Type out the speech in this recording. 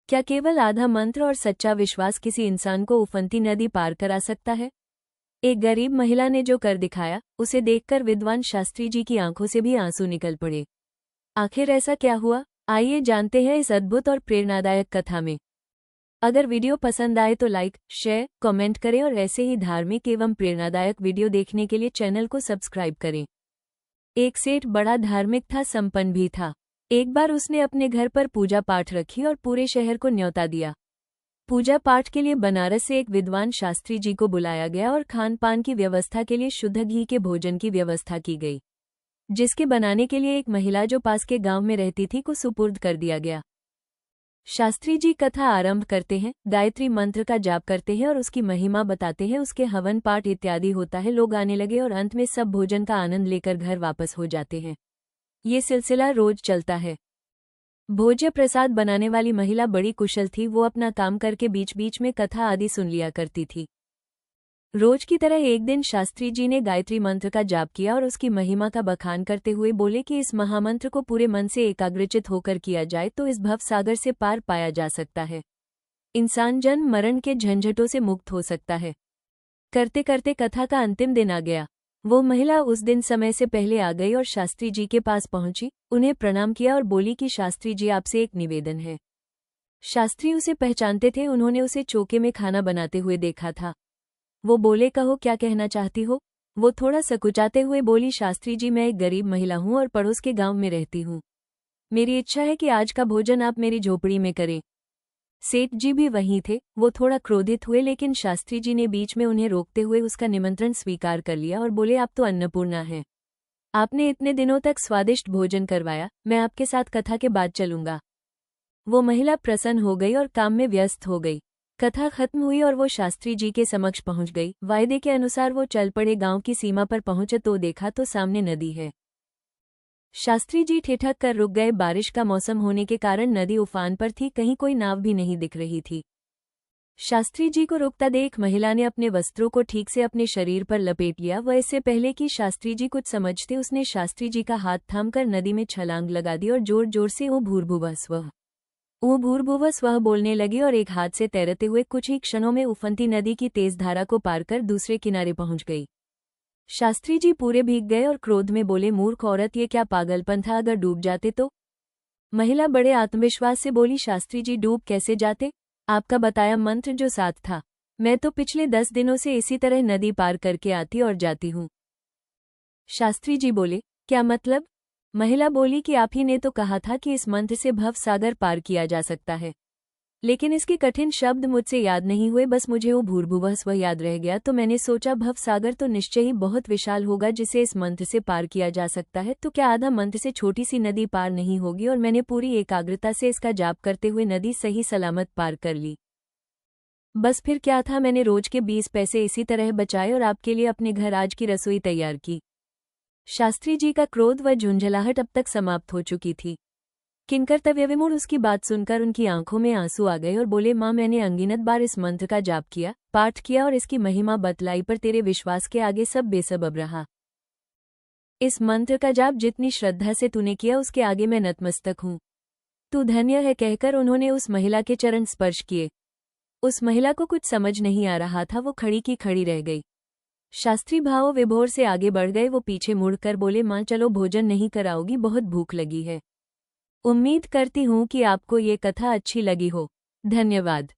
क्या केवल आधा मंत्र और सच्चा विश्वास किसी इंसान को उफनती नदी पार करा सकता है? एक गरीब महिला ने जो कर दिखाया, उसे देखकर विद्वान शास्त्री जी की आंखों से भी आंसू निकल पड़े। आखिर ऐसा क्या हुआ? आइए जानते हैं इस अद्भुत और प्रेरणादायक कथा में। अगर वीडियो पसंद आए तो लाइक, शेयर, कमेंट करें और ऐसे ही धार्मिक एवं प्रेरणादायक वीडियो देखने के लिए चैनल को सब्सक्राइब करें। एक सेठ बड़ा धार्मिक था, संपन्न भी था। एक बार उसने अपने घर पर पूजा पाठ रखी और पूरे शहर को न्योता दिया। पूजा पाठ के लिए बनारस से एक विद्वान शास्त्री जी को बुलाया गया और खान पान की व्यवस्था के लिए शुद्ध घी के भोजन की व्यवस्था की गई, जिसके बनाने के लिए एक महिला जो पास के गांव में रहती थी को सुपुर्द कर दिया गया। शास्त्री जी कथा आरंभ करते हैं, गायत्री मंत्र का जाप करते हैं और उसकी महिमा बताते हैं। उसके हवन पाठ इत्यादि होता है, लोग आने लगे और अंत में सब भोजन का आनंद लेकर घर वापस हो जाते हैं। ये सिलसिला रोज चलता है। भोज्य प्रसाद बनाने वाली महिला बड़ी कुशल थी, वो अपना काम करके बीच बीच में कथा आदि सुन लिया करती थी। रोज की तरह एक दिन शास्त्री जी ने गायत्री मंत्र का जाप किया और उसकी महिमा का बखान करते हुए बोले कि इस महामंत्र को पूरे मन से एकाग्रचित होकर किया जाए तो इस भव सागर से पार पाया जा सकता है। इंसान जन्म मरण के झंझटों से मुक्त हो सकता है। करते करते कथा का अंतिम दिन आ गया। वो महिला उस दिन समय से पहले आ गई और शास्त्री जी के पास पहुंची, उन्हें प्रणाम किया और बोली कि शास्त्री जी, आपसे एक निवेदन है। शास्त्री उसे पहचानते थे, उन्होंने उसे चौके में खाना बनाते हुए देखा था। वो बोले, कहो क्या कहना चाहती हो? वो थोड़ा सकुचाते हुए बोली, शास्त्री जी, मैं एक गरीब महिला हूं और पड़ोस के गांव में रहती हूं। मेरी इच्छा है कि आज का भोजन आप मेरी झोपड़ी में करें। सेठ जी भी वहीं थे। वो थोड़ा क्रोधित हुए, लेकिन शास्त्री जी ने बीच में उन्हें रोकते हुए उसका निमंत्रण स्वीकार कर लिया और बोले, आप तो अन्नपूर्णा हैं। आपने इतने दिनों तक स्वादिष्ट भोजन करवाया, मैं आपके साथ कथा के बाद चलूंगा। वो महिला प्रसन्न हो गई और काम में व्यस्त हो गई। कथा खत्म हुई और वो शास्त्री जी के समक्ष पहुंच गई। वायदे के अनुसार वो चल पड़े। गांव की सीमा पर पहुंचे तो देखा तो सामने नदी है। शास्त्री जी ठिठक कर रुक गए। बारिश का मौसम होने के कारण नदी उफान पर थी, कहीं कोई नाव भी नहीं दिख रही थी। शास्त्री जी को रुकता देख महिला ने अपने वस्त्रों को ठीक से अपने शरीर पर लपेट लिया। वह इससे पहले कि शास्त्री जी कुछ समझते, उसने शास्त्री जी का हाथ थामकर नदी में छलांग लगा दी और जोर जोर से ओ भूर्भुवः स्वः, ओ भूर्भुवः स्वः बोलने लगी और एक हाथ से तैरते हुए कुछ ही क्षणों में उफनती नदी की तेज धारा को पार कर दूसरे किनारे पहुंच गई। शास्त्री जी पूरे भीग गए और क्रोध में बोले, मूर्ख औरत, ये क्या पागलपन था? अगर डूब जाते तो? महिला बड़े आत्मविश्वास से बोली, शास्त्री जी, डूब कैसे जाते? आपका बताया मंत्र जो साथ था। मैं तो पिछले 10 दिनों से इसी तरह नदी पार करके आती और जाती हूँ। शास्त्री जी बोले, क्या मतलब? महिला बोली कि आप ही ने तो कहा था कि इस मंत्र से भव सागर पार किया जा सकता है, लेकिन इसके कठिन शब्द मुझसे याद नहीं हुए। बस मुझे वो भूर्भुवः स्वः याद रह गया, तो मैंने सोचा भव सागर तो निश्चय ही बहुत विशाल होगा जिसे इस मंत्र से पार किया जा सकता है। तो क्या आधा मंत्र से छोटी सी नदी पार नहीं होगी? और मैंने पूरी एकाग्रता से इसका जाप करते हुए नदी सही सलामत पार कर ली। बस फिर क्या था, मैंने रोज के 20 पैसे इसी तरह बचाए और आपके लिए अपने घर आज की रसोई तैयार की। शास्त्री जी का क्रोध व झुंझलाहट अब तक समाप्त हो चुकी थी। किंकर्तव्य विमूढ़ उसकी बात सुनकर उनकी आंखों में आंसू आ गए और बोले, माँ, मैंने अनगिनत बार इस मंत्र का जाप किया, पाठ किया और इसकी महिमा बतलाई, पर तेरे विश्वास के आगे सब बेसबब रहा। इस मंत्र का जाप जितनी श्रद्धा से तूने किया, उसके आगे मैं नतमस्तक हूँ। तू धन्य है, कहकर उन्होंने उस महिला के चरण स्पर्श किए। उस महिला को कुछ समझ नहीं आ रहा था, वो खड़ी की खड़ी रह गई। शास्त्री भाव विभोर से आगे बढ़ गए। वो पीछे मुड़कर बोले, माँ, चलो, भोजन नहीं कराओगी? बहुत भूख लगी है। उम्मीद करती हूँ कि आपको ये कथा अच्छी लगी हो। धन्यवाद।